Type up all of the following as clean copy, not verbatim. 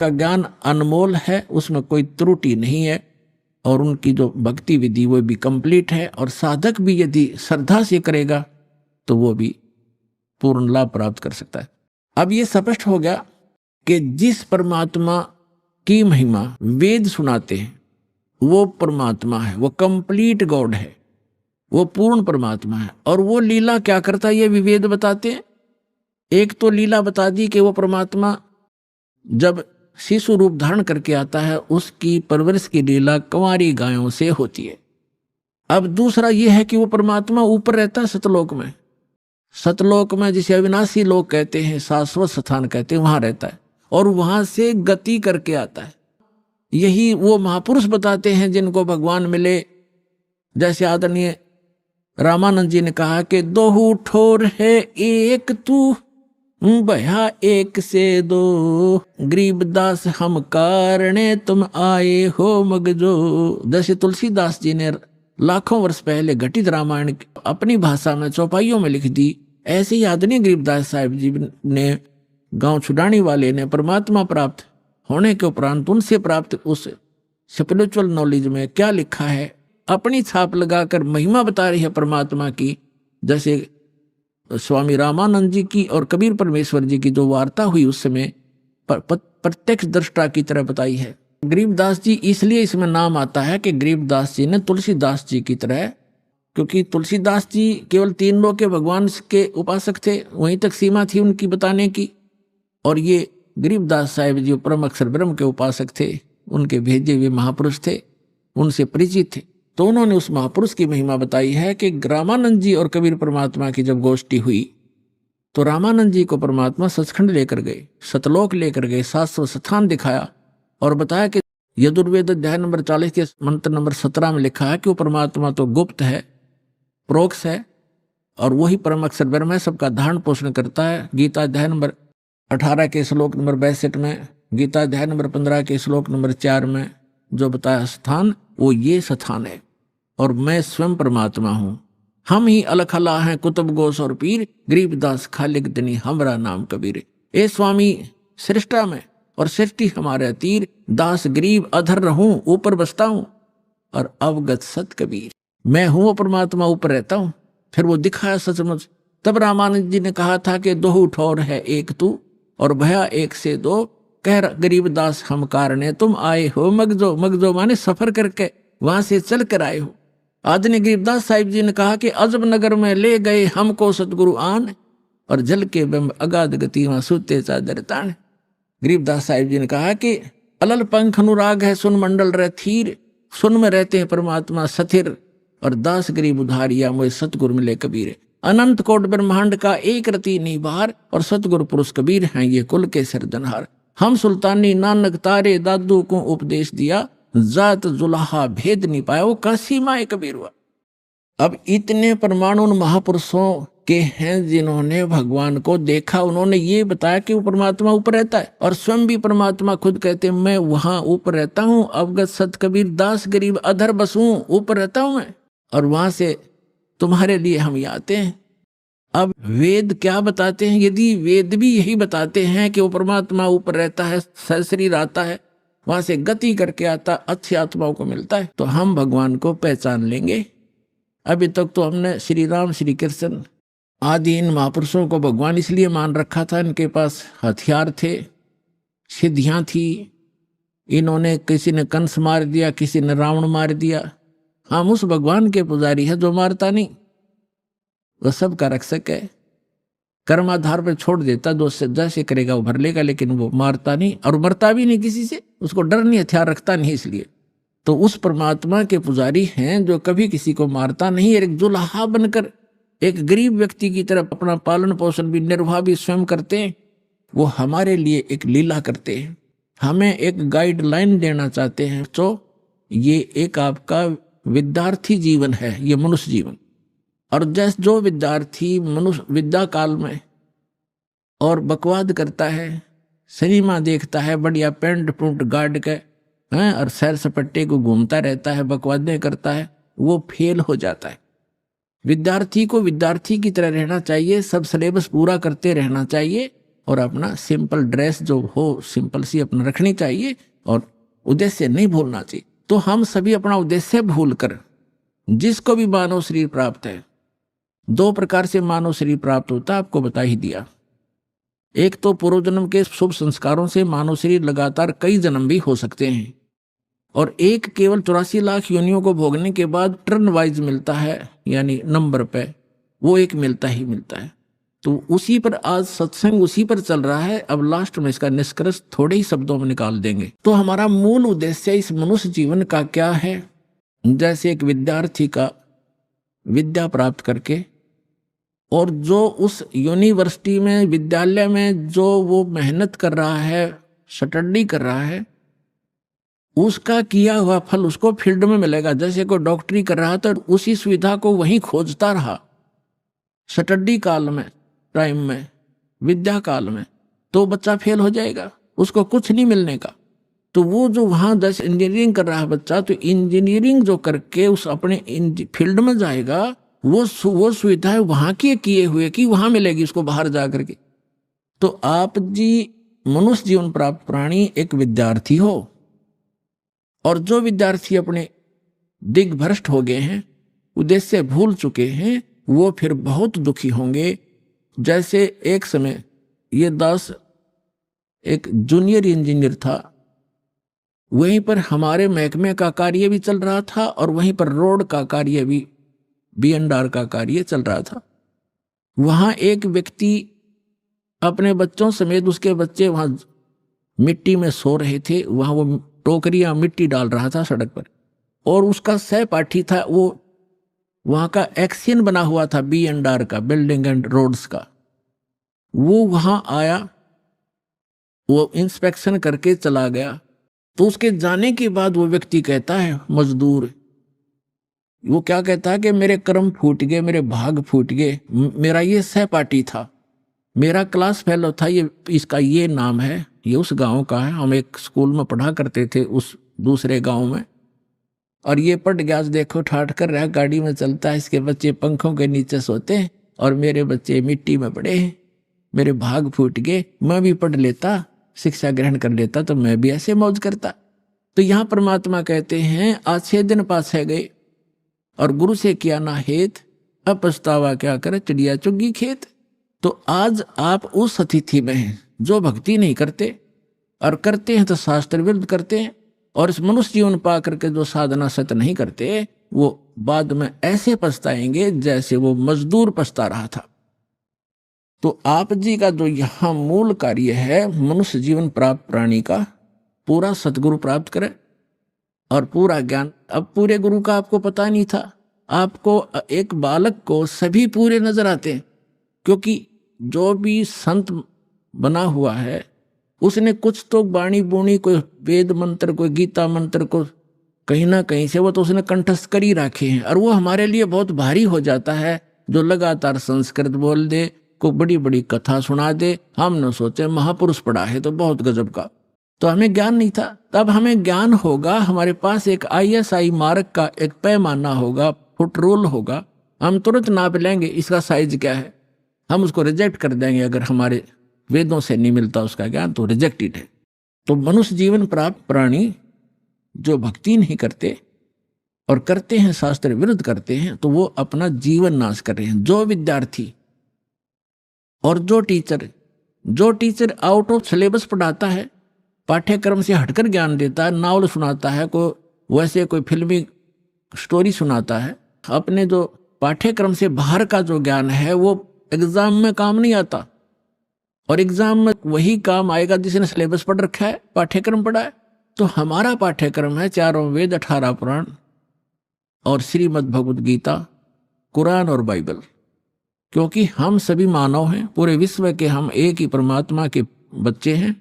का ज्ञान अनमोल है, उसमें कोई त्रुटि नहीं है, और उनकी जो भक्ति विधि वो भी कंप्लीट है, और साधक भी यदि श्रद्धा से करेगा तो वो भी पूर्ण लाभ प्राप्त कर सकता है। अब ये स्पष्ट हो गया कि जिस परमात्मा की महिमा वेद सुनाते हैं वो परमात्मा है, वो कंप्लीट गॉड है, वो पूर्ण परमात्मा है। और वो लीला क्या करता है ये भी वेद बताते हैं। एक तो लीला बता दी कि वो परमात्मा जब शिशु रूप धारण करके आता है उसकी परवरिश की लीला कुंवारी गायों से होती है। अब दूसरा ये है कि वो परमात्मा ऊपर रहता है सतलोक में, सतलोक में जिसे अविनाशी लोक कहते हैं, शाश्वत स्थान कहते हैं, वहां रहता है और वहां से गति करके आता है। यही वो महापुरुष बताते हैं जिनको भगवान मिले। जैसे आदरणीय रामानंद जी ने कहा कि दोहू ठोर है एक तू, भया एक से दो, गरीबदास हम कारणे तुम आए हो मगजो। जैसे तुलसीदास जी ने लाखों वर्ष पहले घटित रामायण अपनी भाषा में चौपाइयों में लिख दी, ऐसे ही आदरणीय गरीबदास साहिब जी ने गांव छुड़ाने वाले ने परमात्मा प्राप्त होने के उपरांत उनसे प्राप्त उस स्पिरिचुअल नॉलेज में क्या लिखा है अपनी छाप लगाकर महिमा बता रही है परमात्मा की। जैसे स्वामी रामानंद जी की और कबीर परमेश्वर जी की जो वार्ता हुई उस समय प्रत्यक्ष दृष्टा की तरह बताई है। गरीबदास जी इसलिए इसमें नाम आता है कि गरीबदास जी ने तुलसीदास जी की तरह, क्योंकि तुलसीदास जी केवल 3 लोक के भगवान के उपासक थे, वहीं तक सीमा थी उनकी बताने की, और ये गरीबदास साहिब जी परम अक्षर ब्रह्म के उपासक थे, उनके भेजे हुए महापुरुष थे, उनसे परिचित थे। तो उन्होंने उस महापुरुष की महिमा बताई है कि रामानंद जी और कबीर परमात्मा की जब गोष्ठी हुई तो रामानंद जी को परमात्मा सचखंड लेकर गए, सतलोक लेकर गए, शाश्वत स्थान दिखाया और बताया कि यजुर्वेद अध्याय नंबर 40 के मंत्र नंबर 17 में लिखा है कि वो परमात्मा तो गुप्त है, प्रोक्ष है, और वही परम अक्षर ब्रह्म है, सबका धारण पोषण करता है। गीता अध्याय नंबर 18 के श्लोक नंबर 62 में, गीता अध्याय नंबर 15 के श्लोक नंबर 4 में जो बताया स्थान वो ये स्थान है, और मैं स्वयं परमात्मा हूं। हम ही अलखला हैं कुतुब गोस और पीर, गरीबदास खालिक दनी हमरा नाम कबीर। ए स्वामी सृष्टा में और सृष्टि हमारे तीर, दास गरीब अधर रहूं ऊपर बसता हूं, और अवगत सत कबीर। मैं हूं वो परमात्मा, ऊपर रहता हूं। फिर वो दिखाया सचमुच। तब रामानंद जी ने कहा था कि दोहू ठौर है एक तू, और भया एक से दो, कह गरीबदास हम कारणे तुम आए हो मगजो। मगजो माने सफर करके वहां से चल कर आए हो। आदरणीय गरीबदास साहिब जी ने कहा कि अजब नगर में ले गए हमको सतगुरु आन, और जल के बिंब अगाध गति वहां सूते चादर तान। गरीबदास साहिब जी ने कहा कि अलल पंख अनुराग है सुन मंडल रह थीर, सुन में रहते हैं परमात्मा सथिर, और दास गरीब उधारिया मुझे सतगुरु मिले कबीर। अनंत कोट ब्रह्मांड का एक रति निबार, और सतगुरु पुरुष कबीर हैं ये कुल के सिरजनहार। हम सुल्तानी नानक तारे दादू को उपदेश दिया, जात जुलाहा भेद नहीं पाया, वो काशी माए कबीर हुआ। अब इतने परमाणु महापुरुषों के हैं जिन्होंने भगवान को देखा, उन्होंने ये बताया कि वो परमात्मा ऊपर रहता है, और स्वयं भी परमात्मा खुद कहते हैं मैं वहां ऊपर रहता हूं, अवगत सत कबीर दास गरीब अधर बसूं, ऊपर रहता हूं मैं, और वहां से तुम्हारे लिए हम ये आते हैं। अब वेद क्या बताते हैं? यदि वेद भी यही बताते हैं कि वो परमात्मा ऊपर रहता है, सशरीर आता है, वहां से गति करके आता, अच्छी आत्माओं को मिलता है, तो हम भगवान को पहचान लेंगे। अभी तक तो हमने श्री राम श्री कृष्ण आदि इन महापुरुषों को भगवान इसलिए मान रखा था, इनके पास हथियार थे, सिद्धियां थी, इन्होंने किसी ने कंस मार दिया, किसी ने रावण मार दिया। हम उस भगवान के पुजारी है जो मारता नहीं, वह सबका रक्षक है, कर्माधार पर छोड़ देता, जो जैसे करेगा वो भर लेगा, लेकिन वो मारता नहीं और मरता भी नहीं किसी से, उसको डर नहीं, हथियार रखता नहीं। इसलिए तो उस परमात्मा के पुजारी हैं जो कभी किसी को मारता नहीं, एक जुलाहा बनकर एक गरीब व्यक्ति की तरफ अपना पालन पोषण भी निर्वाह भी स्वयं करते हैं। वो हमारे लिए एक लीला करते हैं, हमें एक गाइडलाइन देना चाहते हैं। तो ये एक आपका विद्यार्थी जीवन है, ये मनुष्य जीवन। और जैसे जो विद्यार्थी मनुष्य विद्या काल में और बकवाद करता है, सिनेमा देखता है, बढ़िया पेंट पुंट गाड़ के हैं और सैर सपट्टे को घूमता रहता है, बकवादें करता है, वो फेल हो जाता है। विद्यार्थी को विद्यार्थी की तरह रहना चाहिए, सब सिलेबस पूरा करते रहना चाहिए, और अपना सिंपल ड्रेस जो हो सिंपल सी अपना रखनी चाहिए और उद्देश्य नहीं भूलना चाहिए। तो हम सभी अपना उद्देश्य भूलकर जिसको भी मानव शरीर प्राप्त है, 2 प्रकार से मानव शरीर प्राप्त होता है, आपको बता ही दिया। एक तो पूर्व जन्म के शुभ संस्कारों से मानव शरीर लगातार कई जन्म भी हो सकते हैं, और एक केवल 84 लाख योनियों को भोगने के बाद टर्न वाइज मिलता है, यानी नंबर पे वो एक मिलता ही मिलता है। तो उसी पर आज सत्संग उसी पर चल रहा है। अब लास्ट में इसका निष्कर्ष थोड़े ही शब्दों में निकाल देंगे। तो हमारा मूल उद्देश्य इस मनुष्य जीवन का क्या है? जैसे एक विद्यार्थी का विद्या प्राप्त करके और जो उस यूनिवर्सिटी में विद्यालय में जो वो मेहनत कर रहा है, स्टडी कर रहा है, उसका किया हुआ फल उसको फील्ड में मिलेगा। जैसे कोई डॉक्टरी कर रहा तो उसी सुविधा को वहीं खोजता रहा स्टडी काल में, टाइम में, विद्या काल में, तो बच्चा फेल हो जाएगा, उसको कुछ नहीं मिलने का। तो वो जो वहाँ जैसे इंजीनियरिंग कर रहा है बच्चा, तो इंजीनियरिंग जो करके उस अपने फील्ड में जाएगा, वो सुविधाएं वहाँ की किए हुए की वहाँ मिलेगी उसको बाहर जा करके। तो आप जी मनुष्य जीवन प्राप्त प्राणी एक विद्यार्थी हो, और जो विद्यार्थी अपने दिग्भ्रष्ट हो गए हैं, उद्देश्य भूल चुके हैं, वो फिर बहुत दुखी होंगे। जैसे एक समय ये दास एक जूनियर इंजीनियर था, वहीं पर हमारे महकमे का कार्य भी चल रहा था और वहीं पर रोड का कार्य भी, B&R का कार्य चल रहा था। वहां एक व्यक्ति अपने बच्चों समेत, उसके बच्चे वहां मिट्टी में सो रहे थे, वहां वो टोकरियां मिट्टी डाल रहा था सड़क पर, और उसका सहपाठी था, वो वहां का एक्सियन बना हुआ था B&R का, बिल्डिंग एंड रोड्स का। वो वहां आया, वो इंस्पेक्शन करके चला गया। तो उसके जाने के बाद वो व्यक्ति कहता है, मजदूर, वो क्या कहता है कि मेरे कर्म फूट गए, मेरे भाग फूट गए। मेरा ये सहपाठी था, मेरा क्लास फेलो था, ये इसका ये नाम है, ये उस गांव का है, हम एक स्कूल में पढ़ा करते थे उस दूसरे गांव में, और ये पट गया, देखो ठाठ कर रहा है, गाड़ी में चलता है, इसके बच्चे पंखों के नीचे सोते हैं और मेरे बच्चे मिट्टी में पड़े हैं, मेरे भाग फूट गए। मैं भी पढ़ लेता, शिक्षा ग्रहण कर लेता, तो मैं भी ऐसे मौज करता। तो यहाँ परमात्मा कहते हैं, आज 6 दिन पाछे गए और गुरु से किया ना हेत, अब पछतावा क्या करे, चिड़िया चुगी खेत। तो आज आप उस अतिथि में हैं जो भक्ति नहीं करते, और करते हैं तो शास्त्र विरुद्ध करते हैं, और इस मनुष्य जीवन पा करके जो साधना सत्य नहीं करते, वो बाद में ऐसे पछताएंगे जैसे वो मजदूर पछता रहा था। तो आप जी का जो यहाँ मूल कार्य है, मनुष्य जीवन प्राप्त प्राणी का पूरा सतगुरु प्राप्त करे और पूरा ज्ञान। अब पूरे गुरु का आपको पता नहीं था, आपको एक बालक को सभी पूरे नजर आते हैं, क्योंकि जो भी संत बना हुआ है उसने कुछ तो बाणी बुणी, कोई वेद मंत्र, कोई गीता मंत्र को कहीं ना कहीं से वो तो उसने कंठस्थ कर ही रखे हैं, और वो हमारे लिए बहुत भारी हो जाता है। जो लगातार संस्कृत बोल दे, को बड़ी बड़ी कथा सुना दे, हम न सोचे महापुरुष पढ़ा है तो बहुत गजब का। तो हमें ज्ञान नहीं था, तब हमें ज्ञान होगा, हमारे पास एक ISI मार्क का एक पैमाना होगा, फुट रूल होगा, हम तुरंत नाप लेंगे इसका साइज क्या है, हम उसको रिजेक्ट कर देंगे। अगर हमारे वेदों से नहीं मिलता उसका ज्ञान तो रिजेक्टेड है। तो मनुष्य जीवन प्राप्त प्राणी जो भक्ति नहीं करते और करते हैं शास्त्र विरुद्ध करते हैं, तो वो अपना जीवन नाश कर रहे हैं। जो विद्यार्थी और जो टीचर आउट ऑफ सिलेबस पढ़ाता है, पाठ्यक्रम से हटकर ज्ञान देता है, नावल सुनाता है, वैसे कोई फिल्मी स्टोरी सुनाता है, अपने जो पाठ्यक्रम से बाहर का जो ज्ञान है वो एग्जाम में काम नहीं आता, और एग्जाम में वही काम आएगा जिसने सिलेबस पढ़ रखा है, पाठ्यक्रम पढ़ा है। तो हमारा पाठ्यक्रम है 4 वेद, 18 पुराण और श्रीमद् भगवद गीता, कुरान और बाइबल। क्योंकि हम सभी मानव हैं, पूरे विश्व के हम एक ही परमात्मा के बच्चे हैं।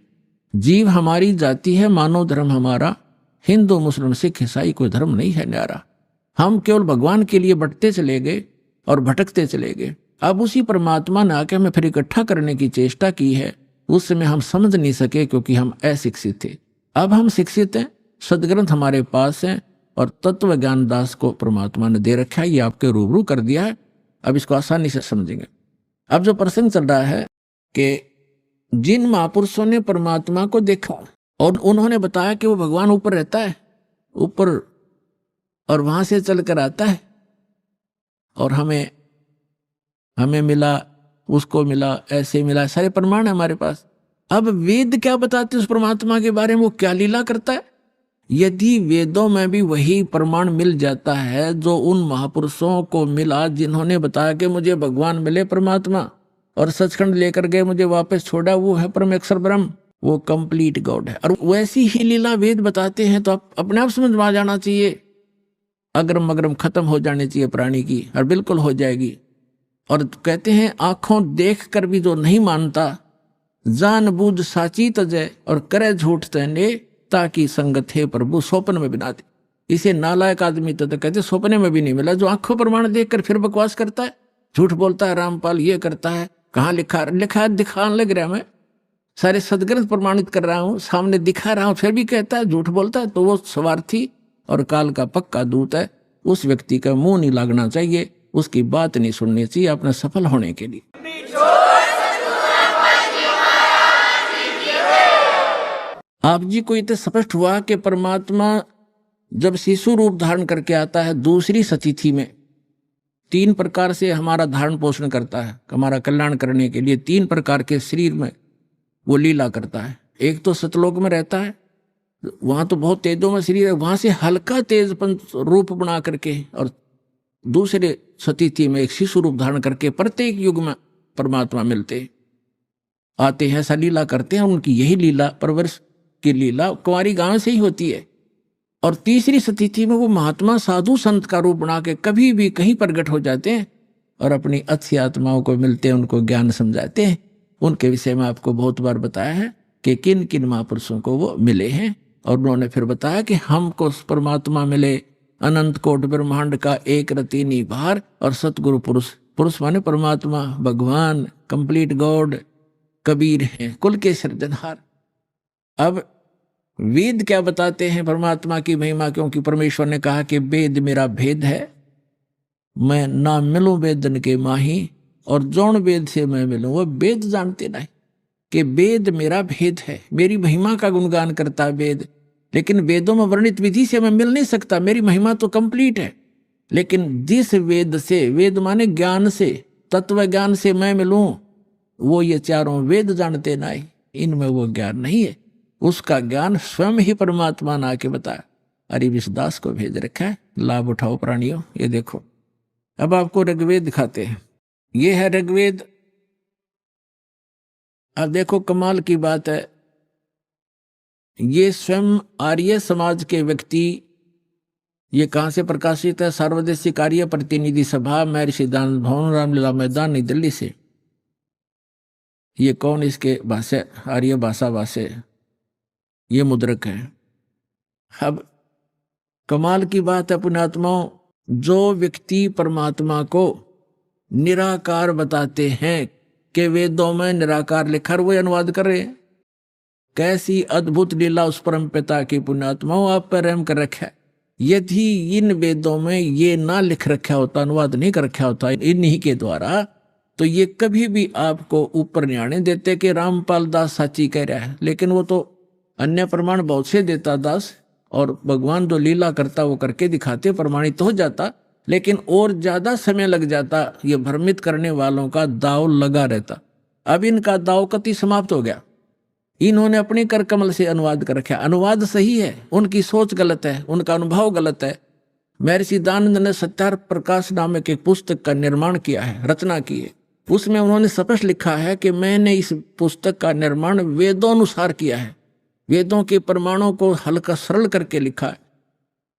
जीव हमारी जाति है, मानव धर्म हमारा, हिंदू मुस्लिम सिख ईसाई कोई धर्म नहीं है न्यारा। हम केवल भगवान के लिए बढ़ते चले गए और भटकते चले गए। अब उसी परमात्मा ने आके हमें फिर इकट्ठा करने की चेष्टा की है। उस समय हम समझ नहीं सके क्योंकि हम अशिक्षित थे। अब हम शिक्षित हैं, सदग्रंथ हमारे पास हैं, और तत्व ज्ञान दास को परमात्मा ने दे रखा है, ये आपके रूबरू कर दिया है। अब इसको आसानी से समझेंगे। अब जो प्रसंग चल रहा है कि जिन महापुरुषों ने परमात्मा को देखा और उन्होंने बताया कि वो भगवान ऊपर रहता है, ऊपर, और वहां से चलकर आता है और हमें मिला, उसको मिला, ऐसे मिला, सारे प्रमाण है हमारे पास। अब वेद क्या बताते उस परमात्मा के बारे में, वो क्या लीला करता है? यदि वेदों में भी वही प्रमाण मिल जाता है जो उन महापुरुषों को मिला जिन्होंने बताया कि मुझे भगवान मिले परमात्मा और सचखंड लेकर गए, मुझे वापस छोड़ा, वो है परमेश्वर ब्रह्म, वो कंप्लीट गॉड है। और वैसी ही लीला वेद बताते हैं तो आप अपने आप समझ में आ जाना चाहिए, अगरम मगरम खत्म हो जानी चाहिए प्राणी की, और बिल्कुल हो जाएगी। और कहते हैं आंखों देख कर भी जो नहीं मानता, जानबूझ साची तजय और करे झूठ तने, ताकि संगत है प्रभु स्वप्न में बिना दे। इसे नालायक आदमी तो कहते स्वप्ने में भी नहीं मिला, जो आंखों प्रमाण देखकर फिर बकवास करता है, झूठ बोलता है, रामपाल ये करता है, कहाँ लिखा है दिखाने लग रहा है, मैं सारे सदग्रंथ प्रमाणित कर रहा हूं, सामने दिखा रहा हूं, फिर भी कहता है, झूठ बोलता है। तो वो स्वार्थी और काल का पक्का दूत है। उस व्यक्ति का मुंह नहीं लागना चाहिए, उसकी बात नहीं सुननी चाहिए अपने सफल होने के लिए। आप जी को इतना स्पष्ट हुआ कि परमात्मा जब शिशु रूप धारण करके आता है दूसरी सतिथि में, 3 प्रकार से हमारा धारण पोषण करता है, हमारा कल्याण करने के लिए 3 प्रकार के शरीर में वो लीला करता है। एक तो सतलोक में रहता है, वहां तो बहुत तेजों में शरीर है, वहां से हल्का तेजपन रूप बना करके, और दूसरे सतिथि में एक शिशु रूप धारण करके प्रत्येक युग में परमात्मा मिलते आते हैं, ऐसा लीला करते हैं। उनकी यही लीला, परवरिश की लीला कुंवारी गांव से ही होती है। और तीसरी सतिथि में वो महात्मा साधु संत का रूप बना के कभी भी कहीं प्रकट हो जाते हैं और अपनी अच्छी आत्माओं को मिलते हैं, उनको ज्ञान समझाते हैं। उनके विषय में आपको बहुत बार बताया है कि किन किन महापुरुषों को वो मिले हैं, और उन्होंने फिर बताया कि हमको परमात्मा मिले अनंत कोट ब्रह्मांड का एक रति निभार, और सतगुरु पुरुष, पुरुष माने परमात्मा, भगवान, कंप्लीट गॉड, कबीर हैं, कुल के सृजनहार। अब वेद क्या बताते हैं परमात्मा की महिमा, क्योंकि परमेश्वर ने कहा कि वेद मेरा भेद है, मैं ना मिलूं वेदन के माही, और जौन वेद से मैं मिलूं वो वेद जानते नहीं, कि वेद मेरा भेद है। मेरी महिमा का गुणगान करता है वेद, लेकिन वेदों में वर्णित विधि से मैं मिल नहीं सकता, मेरी महिमा तो कंप्लीट है। लेकिन जिस वेद से, वेद माने ज्ञान से, तत्व ज्ञान से मैं मिलूं, वो ये चारों वेद जानते नहीं, इनमें वो ज्ञान नहीं है। उसका ज्ञान स्वयं ही परमात्मा ने आके बताया। अरिविश दास को भेज रखा है, लाभ उठाओ प्राणियों। ये देखो, अब आपको ऋग्वेद दिखाते हैं। ये है ऋग्वेद। अब देखो कमाल की बात है, ये स्वयं आर्य समाज के व्यक्ति, ये कहाँ से प्रकाशित है? सार्वदेशिक आर्य प्रतिनिधि सभा, महर्षि दानंद भवन, रामलीला मैदान, नई दिल्ली से। ये कौन इसके भाष्य, आर्य भाषा भाष्य, ये मुद्रक है। अब कमाल की बात है पुण्यात्माओं, जो व्यक्ति परमात्मा को निराकार बताते हैं कि वेदों में निराकार लिखा, वो अनुवाद कर रहे हैं। कैसी अद्भुत लीला उस परम पिता की पुण्यात्माओं, आप पर रहम कर रखा है। यदि इन वेदों में ये ना लिख रखा होता, अनुवाद नहीं कर रखा होता इन्हीं के द्वारा, तो ये कभी भी आपको ऊपर नहीं आने देते कि रामपाल दास साची कह रहा है। लेकिन वो तो अन्य प्रमाण बहुत से देता दास, और भगवान जो लीला करता वो करके दिखाते, प्रमाणित तो हो जाता, लेकिन और ज्यादा समय लग जाता। ये भ्रमित करने वालों का दाव लगा रहता। अब इनका दाव कति समाप्त हो गया। इन्होंने अपने कर कमल से अनुवाद कर रखा। अनुवाद सही है, उनकी सोच गलत है, उनका अनुभव गलत है। महर्षि दानंद ने सत्यार प्रकाश नामक एक पुस्तक का निर्माण किया है, रचना की है। उसमें उन्होंने स्पष्ट लिखा है कि मैंने इस पुस्तक का निर्माण वेदोनुसार किया है, वेदों के प्रमाणों को हल्का सरल करके लिखा है,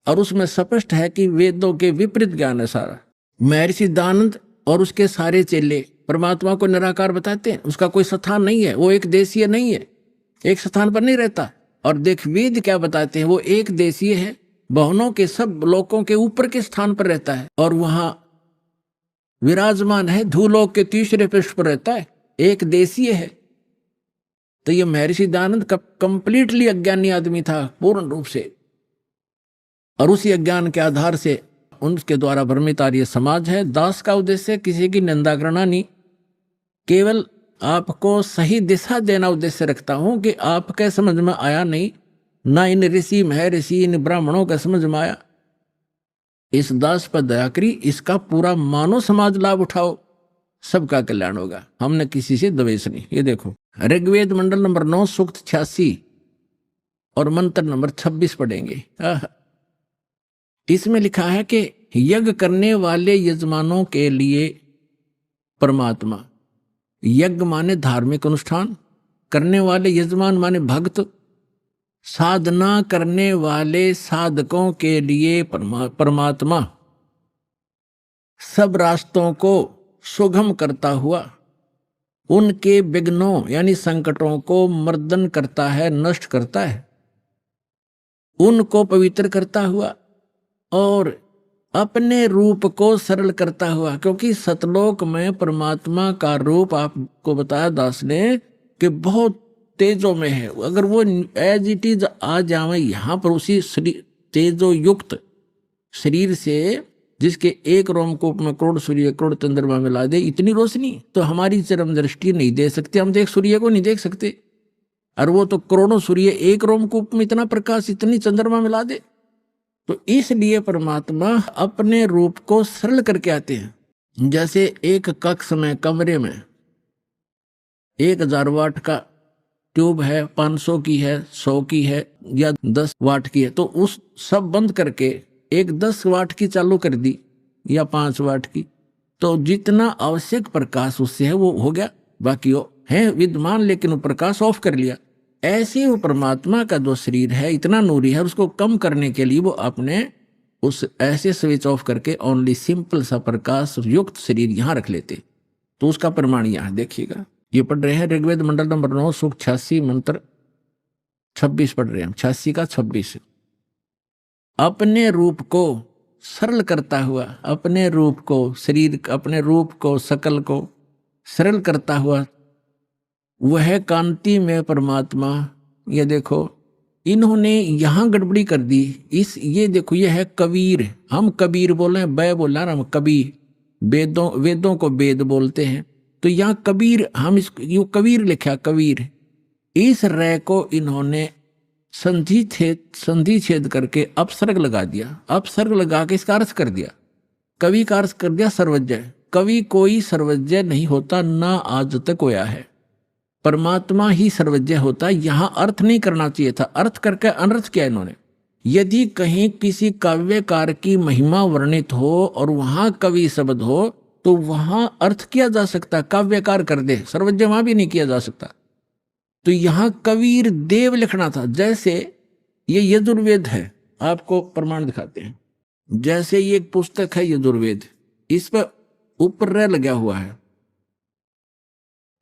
और उसमें स्पष्ट है कि वेदों के विपरीत ज्ञान है सारा। महर्षि दानंद और उसके सारे चेले परमात्मा को निराकार बताते हैं, उसका कोई स्थान नहीं है, वो एक देशीय नहीं है, एक स्थान पर नहीं रहता। और देख वेद क्या बताते हैं, वो एक देशीय है, भवनों के सब लोकों के ऊपर के स्थान पर रहता है, और वहां विराजमान है, धूलोक के तीसरे पृष्ठ पर रहता है, एक देशीय है। तो ये महर्षि दानंद का कंप्लीटली अज्ञानी आदमी था पूर्ण रूप से, और उसी अज्ञान के आधार से उनके द्वारा भ्रमित आर्य समाज है। दास का उद्देश्य किसी की निंदा करना नहीं, केवल आपको सही दिशा देना उद्देश्य रखता हूं कि आपके समझ में आया नहीं, ना इन ऋषि महर्षि इन ब्राह्मणों का समझ में आया, इस दास पर दया करी, इसका पूरा मानव समाज लाभ उठाओ, सबका कल्याण होगा। हमने किसी से द्वेष नहीं। ये देखो ऋग्वेद मंडल नंबर 9 सूक्त 86 और मंत्र नंबर 26 पढ़ेंगे। इसमें लिखा है कि यज्ञ करने वाले यजमानों के लिए परमात्मा, यज्ञ माने धार्मिक अनुष्ठान, करने वाले यजमान माने भक्त, साधना करने वाले साधकों के लिए परमात्मा सब रास्तों को सुगम करता हुआ उनके विघ्नों यानी संकटों को मर्दन करता है, नष्ट करता है, उनको पवित्र करता हुआ और अपने रूप को सरल करता हुआ। क्योंकि सतलोक में परमात्मा का रूप आपको बताया दास ने कि बहुत तेजों में है। अगर वो एज इट इज आ जावे यहाँ पर उसी तेजो युक्त शरीर से, जिसके एक रोमकूप में करोड़ सूर्य करोड़ चंद्रमा मिला दे, इतनी रोशनी तो हमारी चरम दृष्टि नहीं दे सकती। हम तो एक सूर्य को नहीं देख सकते, और वो तो करोड़ों सूर्य एक रोमकूप में इतना प्रकाश इतनी चंद्रमा मिला दे। तो इसलिए परमात्मा अपने रूप को सरल करके आते हैं। जैसे एक कक्ष में कमरे में 1000 वाट का ट्यूब है, 500 की है, 100 की है या 10 वाट की है, तो उस सब बंद करके एक 10 वाट की चालू कर दी या 5 वाट की, तो जितना आवश्यक प्रकाश उससे है वो हो गया, बाकी वो है विद्यमान लेकिन वो प्रकाश ऑफ कर लिया। ऐसे वो परमात्मा का जो शरीर है इतना नूरी है, उसको कम करने के लिए वो अपने उस ऐसे स्विच ऑफ करके ओनली सिंपल सा प्रकाश युक्त शरीर यहाँ रख लेते। तो उसका प्रमाण यहाँ देखिएगा, ये पढ़ रहे हैं ऋग्वेद मंडल नंबर 9 सूक्त 86 मंत्र 26 पढ़ रहे हैं, 86 का 26। अपने रूप को सरल करता हुआ, अपने रूप को शरीर, अपने रूप को सकल को सरल करता हुआ वह कांति में परमात्मा। ये देखो इन्होंने यहाँ गड़बड़ी कर दी। ये देखो ये है कबीर, हम कबीर बोले, बै बोला हम कबीर, वेदों को वेद बोलते हैं, तो यहाँ कबीर हम इसको कबीर लिखा कबीर। इस रै को इन्होंने संधि छेद करके अपसर्ग लगा दिया, अपसर्ग लगा के इसका अर्थ कर दिया, कवि का अर्थ कर दिया सर्वज्ञ। कवि कोई सर्वज्ञ नहीं होता, ना आज तक होया है, परमात्मा ही सर्वज्ञ होता है। यहां अर्थ नहीं करना चाहिए था, अर्थ करके अनर्थ किया इन्होंने। यदि कहीं किसी काव्यकार की महिमा वर्णित हो और वहां कवि शब्द हो तो वहां अर्थ किया जा सकता, काव्यकार कर दे, सर्वज्ञ वहां भी नहीं किया जा सकता। तो यहां कबीर देव लिखना था। जैसे ये यजुर्वेद है, आपको प्रमाण दिखाते हैं। जैसे ये एक पुस्तक है यजुर्वेद, इस पर ऊपर रे लगा हुआ है।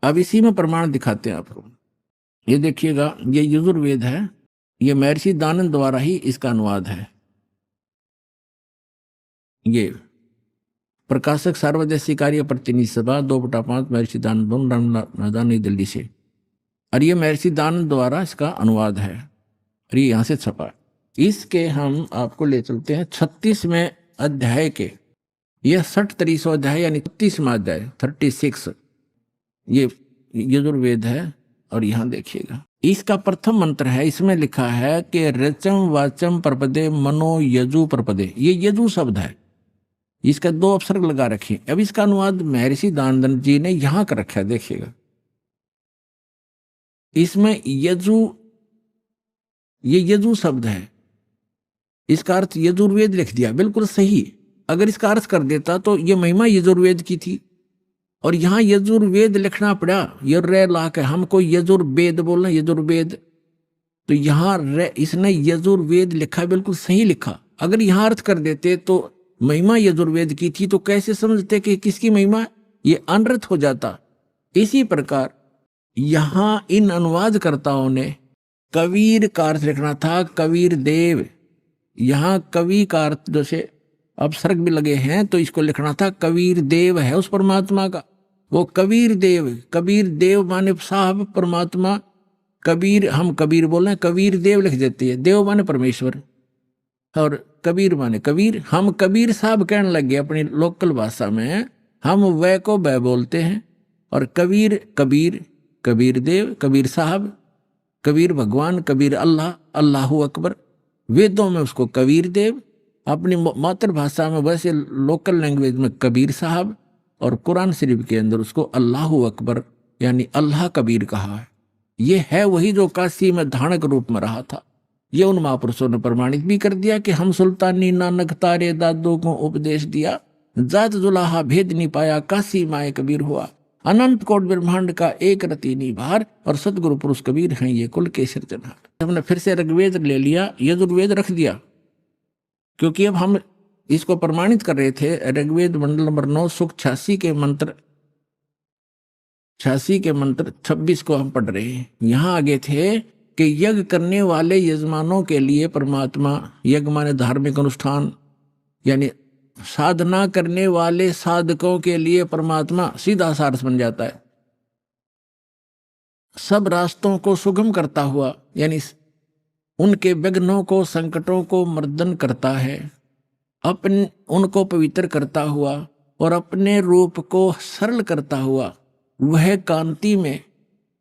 अब इसी में प्रमाण दिखाते हैं आपको। ये देखिएगा, ये यजुर्वेद है, ये महर्षि दानंद द्वारा ही इसका अनुवाद है। ये प्रकाशक सार्वदेशी कार्य प्रतिनिधि सभा 2/5 महर्षि दानंद मैदान नई दिल्ली से, और ये महर्षि दानंद द्वारा इसका अनुवाद है और ये यहाँ से छपा। इसके हम आपको ले चलते हैं 36वें अध्याय के, यह 63वां अध्याय यानी 36वां अध्याय 36, ये यजुर्वेद है। और यहां देखिएगा इसका प्रथम मंत्र है, इसमें लिखा है कि रचम वाचम प्रपदे मनो यजु प्रपदे, ये यजु शब्द है, इसका 2 अपसर्ग लगा रखे। अब इसका अनुवाद महर्षि दानंद जी ने यहां कर रखा है, देखिएगा इसमें यजु, ये यजु शब्द है, इसका अर्थ यजुर्वेद लिख दिया, बिल्कुल सही। अगर इसका अर्थ कर देता तो ये महिमा यजुर्वेद की थी, और यहां यजुर्वेद लिखना पड़ा, ये रे ला के हमको यजुर्वेद बोलना, यजुर्वेद, तो यहां इसने यजुर्वेद लिखा, बिल्कुल सही लिखा। अगर यहां अर्थ कर देते तो महिमा यजुर्वेद की थी, तो कैसे समझते कि किसकी महिमा, ये अनर्थ हो जाता। इसी प्रकार यहां इन अनुवादकर्ताओं ने कबीर का अर्थ लिखना था, कबीर देव। यहां कवि का अर्थ जैसे अपसर्ग भी लगे हैं, तो इसको लिखना था कबीर देव है उस परमात्मा का, वो कबीर देव। कबीर देव माने साहब परमात्मा, कबीर हम कबीर बोले, कबीर देव लिख देते हैं, देव माने परमेश्वर और कबीर माने कबीर। हम कबीर साहब कहने लगे अपनी लोकल भाषा में, हम वह को वह बोलते हैं, और कबीर कबीर, कबीर देव, कबीर साहब, कबीर भगवान, कबीर अल्लाह, अल्लाहू अकबर। वेदों में उसको कबीर देव, अपनी मातृभाषा में वैसे लोकल लैंग्वेज में कबीर साहब, और कुरान शरीफ के अंदर उसको अल्लाहू अकबर यानी अल्लाह कबीर कहा है। ये है वही जो काशी में धानक रूप में रहा था। ये उन महापुरुषों ने प्रमाणित भी कर दिया कि हम सुल्तानी नानक तारे दादों को उपदेश दिया, जात जुलाहा भेद नहीं पाया, काशी माए कबीर हुआ, अनंत कोट ब्रह्मांड का एक रति निभार, और सदगुरु पुरुष कबीर हैं ये कुल के सिरजनहार। हमने फिर से ऋग्वेद ले लिया, यजुर्वेद रख दिया, क्योंकि अब हम इसको प्रमाणित कर रहे थे। ऋग्वेद मंडल नंबर 9 सूक्त 86 के मंत्र 26 को हम पढ़ रहे हैं। यहां आगे थे कि यज्ञ करने वाले यजमानों के लिए परमात्मा, यज्ञ माने धार्मिक अनुष्ठान, यानी साधना करने वाले साधकों के लिए परमात्मा सीधा सारस बन जाता है। सब रास्तों को सुगम करता हुआ, यानी उनके विघ्नों को, संकटों को मर्दन करता है, अपने उनको पवित्र करता हुआ और अपने रूप को सरल करता हुआ, वह कांति में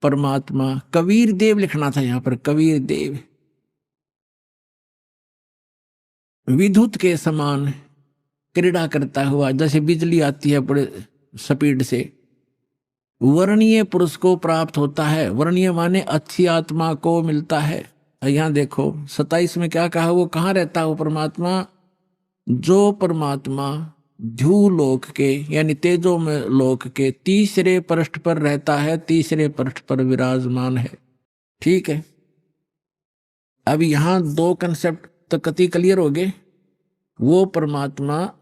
परमात्मा कबीर देव लिखना था यहां पर, कबीर देव विद्युत के समान क्रीड़ा करता हुआ, जैसे बिजली आती है बड़े स्पीड से, वर्णीय पुरुष को प्राप्त होता है। वर्णीय माने अच्छी आत्मा को मिलता है। यहां देखो 27 में क्या कहा, वो कहाँ रहता है वो परमात्मा, जो परमात्मा ध्यूलोक के यानी तेजो में लोक के तीसरे पृष्ठ पर रहता है, तीसरे पृष्ठ पर विराजमान है। ठीक है, अब यहां दो कंसेप्ट तो कति क्लियर हो गए। वो परमात्मा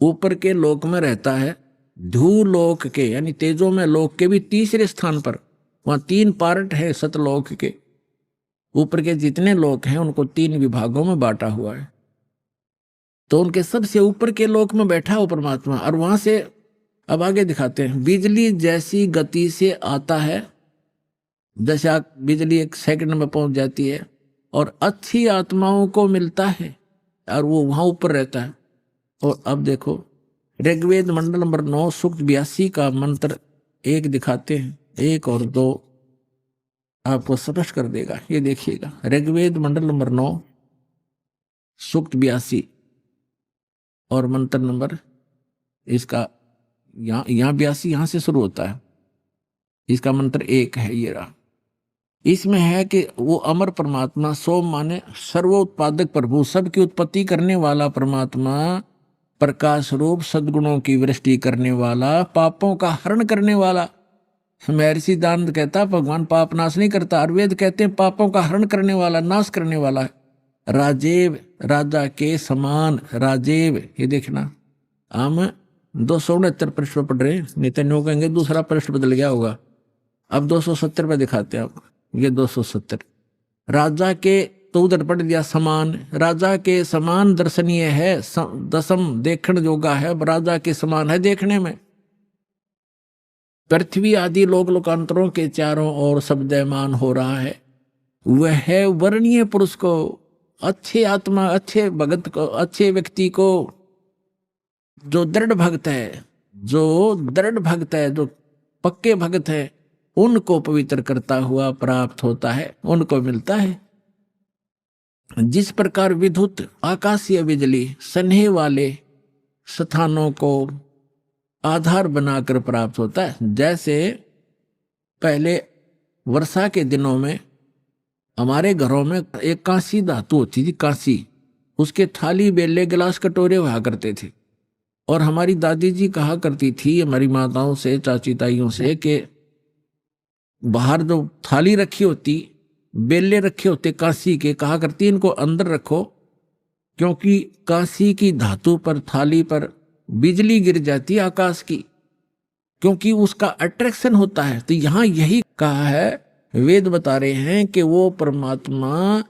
ऊपर के लोक में रहता है, ध्यूलोक के यानी तेजो में लोक के भी तीसरे स्थान पर। वहां 3 पार्ट है सतलोक के, ऊपर के जितने लोक हैं उनको 3 विभागों में बांटा हुआ है। तो उनके सबसे ऊपर के लोक में बैठा हो परमात्मा, और वहां से अब आगे दिखाते हैं, बिजली जैसी गति से आता है, जैसे बिजली 1 सेकंड में पहुंच जाती है, और अच्छी आत्माओं को मिलता है, और वो वहां ऊपर रहता है। और अब देखो ऋग्वेद मंडल नंबर 9 सूक्त 82 का मंत्र 1 दिखाते हैं, 1 और 2 आपको स्पष्ट कर देगा। ये देखिएगा, ऋग्वेद मंडल नंबर 9 सूक्त 82 और मंत्र नंबर इसका यहाँ 82 यहां से शुरू होता है, इसका मंत्र 1 है ये रहा। इसमें है कि वो अमर परमात्मा, सोम माने सर्वोत्पादक प्रभु, सबकी उत्पत्ति करने वाला परमात्मा, प्रकाश रूप सद्गुणों की वृष्टि करने वाला, पापों का हरण करने वाला। महर्षि दानव कहता भगवान पाप नाश नहीं करता, आयुर्वेद कहते हैं पापों का हरण करने वाला, नाश करने वाला है। राजेव, राजा के समान, राजेव। ये देखना हम 269 पृष्ठ पर पढ़ रहे हैं, नहीं तो कहेंगे दूसरा पृष्ठ बदल गया होगा। अब 270 पे दिखाते हैं आप, ये 270। राजा के तो उधर पढ़ दिया समान, राजा के समान दर्शनीय है, दसम देखण योगा है, राजा के समान है देखने में। पृथ्वी आदि लोक लोकांतरों के चारों ओर शब्दमान हो रहा है। वह वर्णीय पुरुष को, अच्छे आत्मा, अच्छे भगत को, अच्छे व्यक्ति को, जो दृढ़ भक्त है, जो दृढ़ भक्त है, जो पक्के भक्त है, उनको पवित्र करता हुआ प्राप्त होता है, उनको मिलता है। जिस प्रकार विद्युत आकाशीय बिजली स्नेह वाले स्थानों को आधार बनाकर प्राप्त होता है, जैसे पहले वर्षा के दिनों में हमारे घरों में एक कांसी धातु होती थी, कांसी, उसके थाली बेले गिलास कटोरे हुआ करते थे। और हमारी दादी जी कहा करती थी हमारी माताओं से, चाची ताइयों से, कि बाहर जो थाली रखी होती, बेले रखे होते कांसी के, कहा करती इनको अंदर रखो, क्योंकि कांसी की धातु पर, थाली पर बिजली गिर जाती है आकाश की, क्योंकि उसका अट्रैक्शन होता है। तो यहां यही कहा है, वेद बता रहे हैं कि वो परमात्मा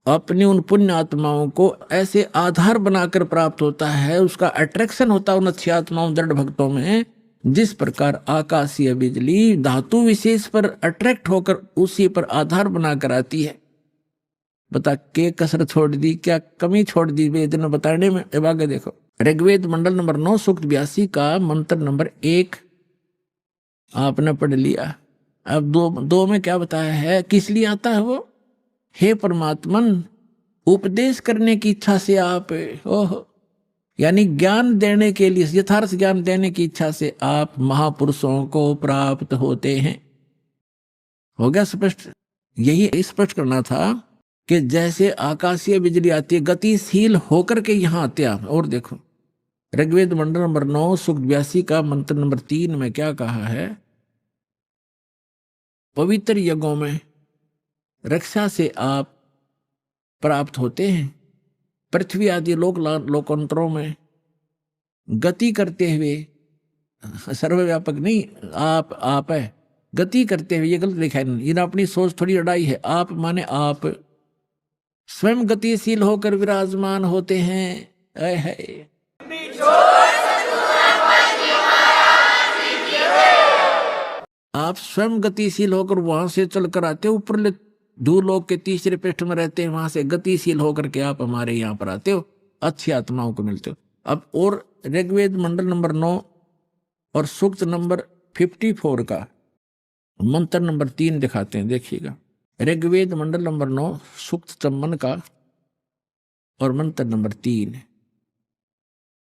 अपनी उन पुण्य आत्माओं को ऐसे आधार बनाकर प्राप्त होता है, उसका अट्रैक्शन होता है उन अच्छी आत्माओं, दृढ़ भक्तों में। जिस प्रकार आकाशीय बिजली धातु विशेष पर अट्रैक्ट होकर उसी पर आधार बनाकर आती है। बता के कसर छोड़ दी, क्या कमी छोड़ दी वेद ने बताने में। अब आगे देखो, ऋग्वेद मंडल नंबर 9 सूक्त 82 का मंत्र नंबर 1 आपने पढ़ लिया। अब दो में क्या बताया है, किस लिए आता है वो? हे परमात्मन, उपदेश करने की इच्छा से आप, ओह, यानी ज्ञान देने के लिए, यथार्थ ज्ञान देने की इच्छा से आप महापुरुषों को प्राप्त होते हैं। हो गया स्पष्ट? यही स्पष्ट करना था कि जैसे आकाशीय बिजली आती है, गतिशील होकर के यहां आते आप। और देखो ऋग्वेद मंडल नंबर 9 सूक्त 82 का मंत्र नंबर 3 में क्या कहा है, पवित्र यज्ञों में रक्षा से आप प्राप्त होते हैं, पृथ्वी आदि लोकांतरों में गति करते हुए, सर्वव्यापक नहीं, आप है, गति करते हुए, ये गलत लिखा है, इन अपनी सोच थोड़ी अड़ाई है। आप माने आप स्वयं गतिशील होकर विराजमान होते हैं। है आप स्वयं गतिशील होकर वहां से चलकर आते हो, ऊपर धूलोक के तीसरे पृष्ठ में रहते हैं, वहां से गतिशील होकर के आप हमारे यहाँ पर आते हो, अच्छी आत्माओं को मिलते हो। अब और ऋग्वेद मंडल नंबर 9 और सूक्त नंबर 54 का मंत्र नंबर 3 दिखाते हैं, देखिएगा। ऋग्वेद मंडल नंबर 9 सूक्त 54 का और मंत्र नंबर 3,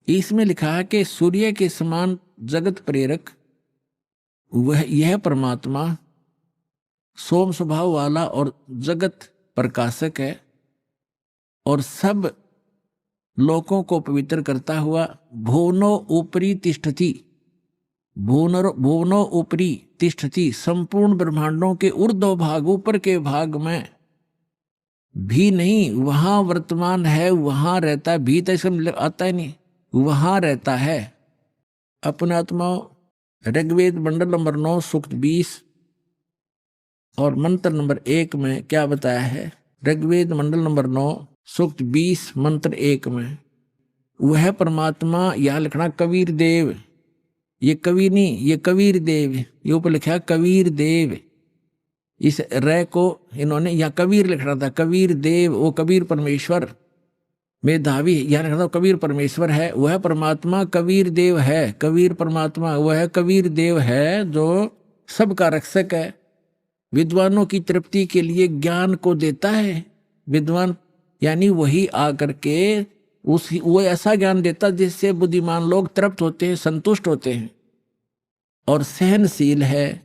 इसमें लिखा है कि सूर्य के समान जगत प्रेरक वह यह परमात्मा सोम स्वभाव वाला और जगत प्रकाशक है, और सब लोकों को पवित्र करता हुआ भुवनो ऊपरी तिष्ठति, भुवनो ऊपरी तिष्ठति, संपूर्ण ब्रह्मांडों के ऊर्ध्व भाग, ऊपर के भाग में भी नहीं, वहां वर्तमान है, वहां रहता है, भी तो इसमें आता ही नहीं, वहां रहता है। अपने आत्माओं, ऋग्वेद मंडल नंबर 9 सूक्त 20 और मंत्र नंबर 1 में क्या बताया है? ऋग्वेद मंडल नंबर 9 सूक्त 20 मंत्र 1 में वह परमात्मा, यह लिखना कबीर देव, ये कवि नहीं, ये कबीर देव, ये ऊपर लिखा कबीर देव, इस रे को इन्होंने यहाँ कबीर लिखना था, कबीर देव, वो कबीर परमेश्वर मेधावी, यहाँ लिखना था कबीर परमेश्वर है, वह परमात्मा कबीर देव है, कबीर परमात्मा वह कबीर देव है जो सबका रक्षक है, विद्वानों की तृप्ति के लिए ज्ञान को देता है। विद्वान यानी वही आकर के वो ऐसा ज्ञान देता जिससे बुद्धिमान लोग तृप्त होते हैं, संतुष्ट होते हैं, और सहनशील है,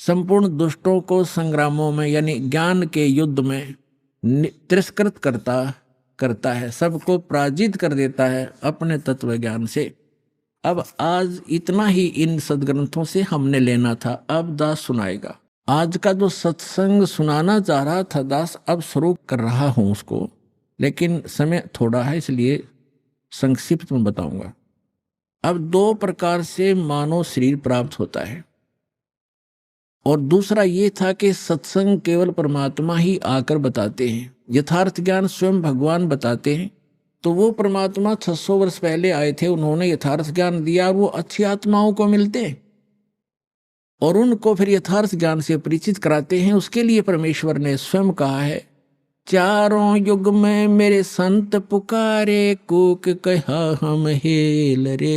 संपूर्ण दुष्टों को संग्रामों में यानी ज्ञान के युद्ध में तिरस्कृत करता है, सबको पराजित कर देता है अपने तत्व ज्ञान से। अब आज इतना ही इन सदग्रंथों से हमने लेना था। अब दास सुनाएगा। आज का जो सत्संग सुनाना चाह रहा था दास, अब शुरू कर रहा हूं उसको, लेकिन समय थोड़ा है इसलिए संक्षिप्त में बताऊंगा। अब 2 प्रकार से मानव शरीर प्राप्त होता है, और दूसरा ये था कि सत्संग केवल परमात्मा ही आकर बताते हैं, यथार्थ ज्ञान स्वयं भगवान बताते हैं। तो वो परमात्मा 600 वर्ष पहले आए थे, उन्होंने यथार्थ ज्ञान दिया, वो अच्छी आत्माओं को मिलते हैं और उनको फिर यथार्थ ज्ञान से परिचित कराते हैं। उसके लिए परमेश्वर ने स्वयं कहा है, चारों युग में मेरे संत पुकारे, कूक कहा हम हेल रे,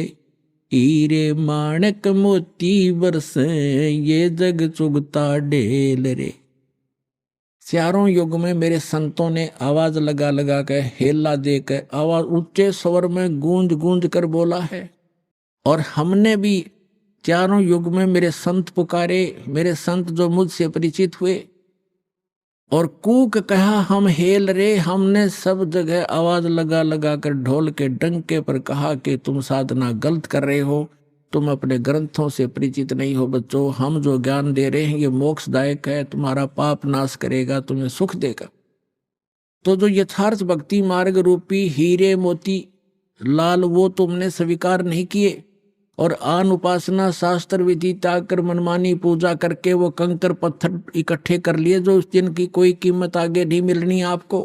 हीरे माणक मोती बरसे, ये जग चुगता ढेल रे। चारों युग में मेरे संतों ने आवाज लगा लगा कर, हेला देकर, आवाज ऊंचे स्वर में गूंज गूंज कर बोला है, और हमने भी चारों युग में मेरे संत पुकारे, मेरे संत जो मुझसे परिचित हुए, और कूक कहा हम हेल रे, हमने सब जगह आवाज लगा लगा कर ढोल के डंके पर कहा कि तुम साधना गलत कर रहे हो, तुम अपने ग्रंथों से परिचित नहीं हो बच्चों, हम जो ज्ञान दे रहे हैं ये मोक्षदायक है, तुम्हारा पाप नाश करेगा, तुम्हें सुख देगा। तो जो यथार्थ भक्ति मार्ग रूपी हीरे मोती लाल वो तुमने स्वीकार नहीं किए, और आन उपासना शास्त्र विधि त्याग कर मनमानी पूजा करके वो कंकर पत्थर इकट्ठे कर लिए जो जिनकी कोई कीमत आगे नहीं मिलनी आपको।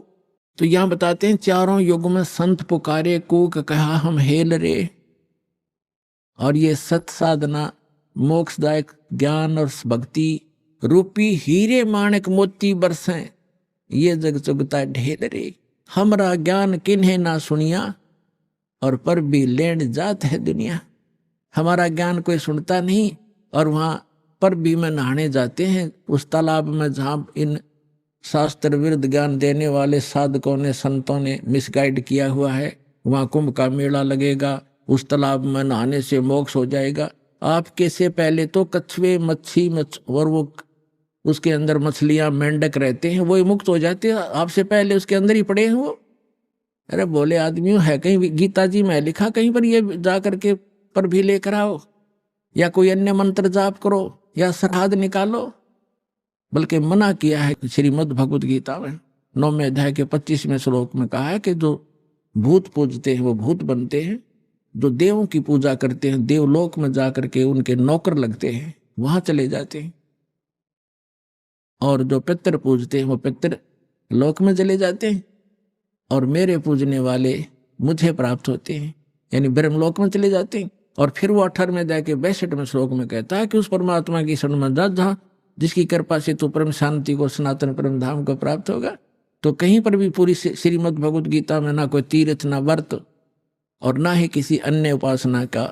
तो यहाँ बताते हैं, चारों युग में संत पुकारे, कूक कहा हम हेल रे, और ये सत साधना मोक्षदायक ज्ञान और भक्ति रूपी हीरे माणक मोती बरसें, ये जग चुगता ढेल रे। हमरा ज्ञान किन्हें ना सुनिया, और पर भी लेन जात है दुनिया। हमारा ज्ञान कोई सुनता नहीं, और वहाँ पर भी में नहाने जाते हैं उस तालाब में जहाँ इन शास्त्र विरुद्ध ज्ञान देने वाले साधकों ने, संतों ने मिसगाइड किया हुआ है। वहाँ कुंभ का मेला लगेगा, उस तालाब में नहाने से मोक्ष हो जाएगा। आपके से पहले तो कछुए, मच्छी और वो उसके अंदर मछलियां, मेंढक रहते हैं, वही मुक्त हो जाते हैं, आपसे पहले उसके अंदर ही पड़े हैं वो। अरे बोले आदमियों, है कहीं गीता जी में लिखा कहीं पर ये जा करके पर भी लेकर आओ, या कोई अन्य मंत्र जाप करो, या सरहद निकालो? बल्कि मना किया है श्रीमद् भगवद गीता में 9वें अध्याय के 25वें श्लोक में कहा है कि जो भूत पूजते हैं वो भूत बनते हैं, जो देवों की पूजा करते हैं देवलोक में जाकर के उनके नौकर लगते हैं, वहां चले जाते हैं, और जो पितर पूजते हैं वो पितर लोक में चले जाते हैं, और मेरे पूजने वाले मुझे प्राप्त होते हैं, यानी ब्रह्मलोक में चले जाते हैं। और फिर वो 18वें अध्याय के 62वें श्लोक में कहता है कि उस परमात्मा की शरण में जा जहाँ जिसकी कृपा से तू परम शांति को, सनातन परम धाम को प्राप्त होगा। तो कहीं पर भी पूरी श्रीमद् भगवद गीता में ना कोई तीर्थ, ना व्रत, और ना ही किसी अन्य उपासना का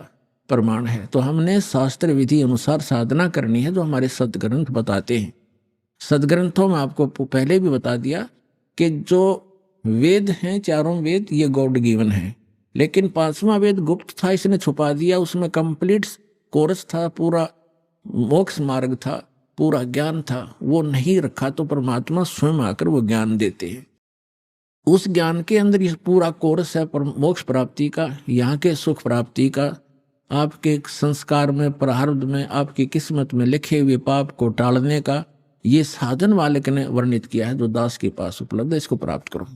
प्रमाण है। तो हमने शास्त्र विधि अनुसार साधना करनी है जो हमारे सदग्रंथ बताते हैं। सदग्रंथों में आपको पहले भी बता दिया कि जो वेद हैं, चारों वेद, ये गॉड गिवन है, लेकिन 5वां वेद गुप्त था, इसने छुपा दिया। उसमें कंप्लीट कोर्स था, पूरा मोक्ष मार्ग था, पूरा ज्ञान था, वो नहीं रखा। तो परमात्मा स्वयं आकर वो ज्ञान देते हैं। उस ज्ञान के अंदर ये पूरा कोर्स है मोक्ष प्राप्ति का, यहाँ के सुख प्राप्ति का, आपके संस्कार में, प्रारब्ध में, आपकी किस्मत में लिखे हुए पाप को टालने का। ये साधन वालक ने वर्णित किया है जो दास के पास उपलब्ध है, इसको प्राप्त करो।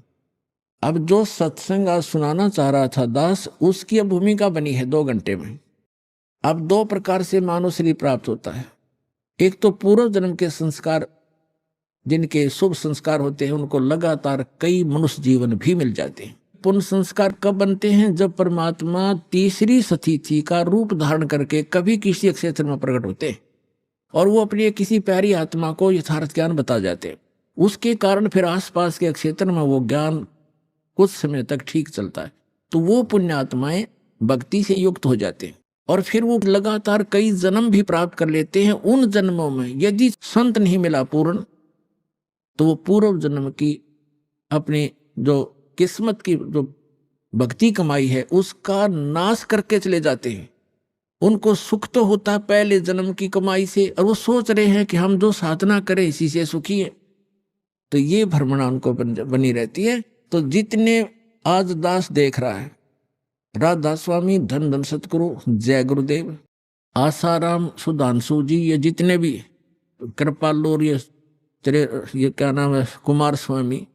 अब जो सत्संग आज सुनाना चाह रहा था दास, उसकी अब भूमिका बनी है 2 घंटे में। अब 2 प्रकार से मानव शरीर प्राप्त होता है। एक तो पूर्व जन्म के संस्कार, जिनके शुभ संस्कार होते हैं, उनको लगातार कई मनुष्य जीवन भी मिल जाते हैं। पुण्य संस्कार कब बनते हैं? जब परमात्मा तीसरी सतिथि का रूप धारण करके कभी किसी क्षेत्र में प्रकट होते हैं और वो अपनी किसी प्यारी आत्मा को यथार्थ ज्ञान बता जाते हैं। उसके कारण फिर आसपास के क्षेत्र में वो ज्ञान कुछ समय तक ठीक चलता है। तो वो पुण्य आत्माएं भक्ति से युक्त हो जाते हैं और फिर वो लगातार कई जन्म भी प्राप्त कर लेते हैं। उन जन्मों में यदि संत नहीं मिला पूर्ण, तो वो पूर्व जन्म की अपनी जो किस्मत की जो भक्ति कमाई है उसका नाश करके चले जाते हैं। उनको सुख तो होता है पहले जन्म की कमाई से, और वो सोच रहे हैं कि हम जो साधना करें इसी से सुखी है। तो ये भ्रमणा उनको बनी रहती है। तो जितने आज दास देख रहा है, राधा स्वामी, धन धन सतगुरु, जय गुरुदेव, आसाराम, सुधांशु जी, ये जितने भी कृपालु और ये क्या नाम है, कुमार स्वामी,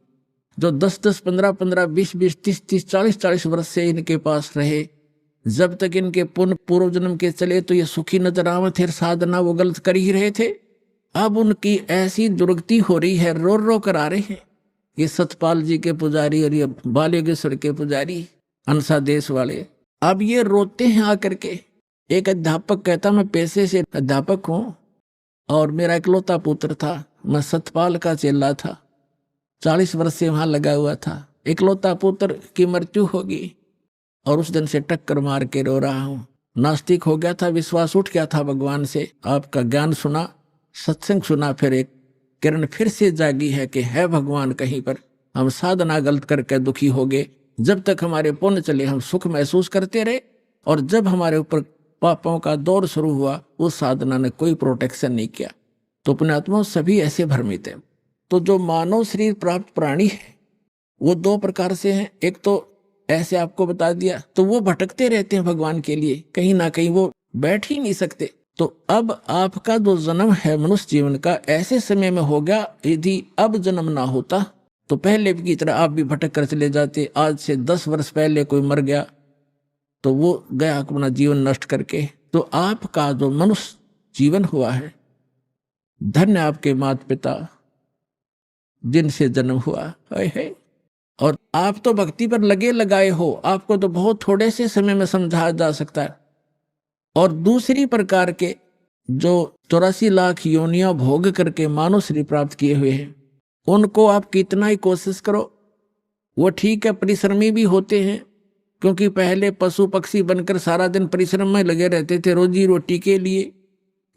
जो 10-10, 15-15, 20-20, 30-30, 40-40 वर्ष से इनके पास रहे, जब तक इनके पुण्य पूर्व जन्म के चले तो ये सुखी नजर आवे थे, साधना वो गलत कर ही रहे थे। अब उनकी ऐसी दुर्गति हो रही है, रो रो कर आ रहे हैं। ये सतपाल जी के पुजारी और ये बालेश्वर के पुजारी, अंसा देश वाले, अब ये रोते हैं आकर के। एक अध्यापक कहता, मैं पेशे से अध्यापक हूं और मेरा इकलौता पुत्र था, मैं सतपाल का चेला था, 40 वर्ष से वहां लगा हुआ था। इकलौता पुत्र की मृत्यु होगी और उस दिन से टक्कर मार के रो रहा हूं। नास्तिक हो गया था, विश्वास उठ गया था भगवान से। आपका ज्ञान सुना, सत्संग सुना, फिर एक किरण फिर से जागी है कि है भगवान कहीं पर। हम साधना गलत करके दुखी हो गए। जब तक हमारे पुण्य चले हम सुख महसूस करते रहे, और जब हमारे ऊपर पापों का दौर शुरू हुआ उस साधना ने कोई प्रोटेक्शन नहीं किया। तो पुण्यात्मा सभी ऐसे भ्रमित हैं। तो जो मानव शरीर प्राप्त प्राणी है वो 2 प्रकार से हैं। एक तो ऐसे आपको बता दिया, तो वो भटकते रहते हैं भगवान के लिए, कहीं ना कहीं वो बैठ ही नहीं सकते। तो अब आपका जो जन्म है मनुष्य जीवन का ऐसे समय में हो गया, यदि अब जन्म ना होता तो पहले की तरह आप भी भटक कर चले जाते। आज से 10 वर्ष पहले कोई मर गया तो वो गया अपना जीवन नष्ट करके। तो आपका जो मनुष्य जीवन हुआ है, धन्य आपके माता पिता जिनसे जन्म हुआ है। और आप तो भक्ति पर लगे लगाए हो, आपको तो बहुत थोड़े से समय में समझाया जा सकता है। और दूसरी प्रकार के जो 84 लाख योनियां भोग करके मानव शरीर प्राप्त किए हुए हैं, उनको आप कितना ही कोशिश करो, वो ठीक है परिश्रमी भी होते हैं, क्योंकि पहले पशु पक्षी बनकर सारा दिन परिश्रम में लगे रहते थे रोजी रोटी के लिए।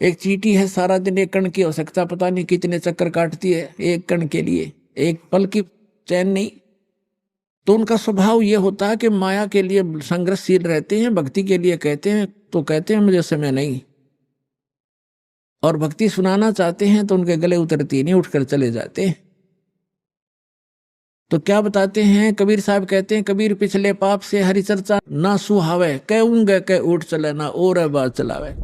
एक चींटी है, सारा दिन एक कण की हो सकता पता नहीं कितने चक्कर काटती है एक कण के लिए, एक पल की चैन नहीं। तो उनका स्वभाव ये होता है कि माया के लिए संघर्षशील रहते हैं, भक्ति के लिए कहते हैं तो कहते हैं मुझे समय नहीं, और भक्ति सुनाना चाहते हैं तो उनके गले उतरती नहीं, उठकर चले जाते हैं। तो क्या बताते हैं कबीर साहब, कहते हैं कबीर पिछले पाप से हरि चर्चा ना सुहावे, कहूंगे कह उठ चले ना और बात चलावे।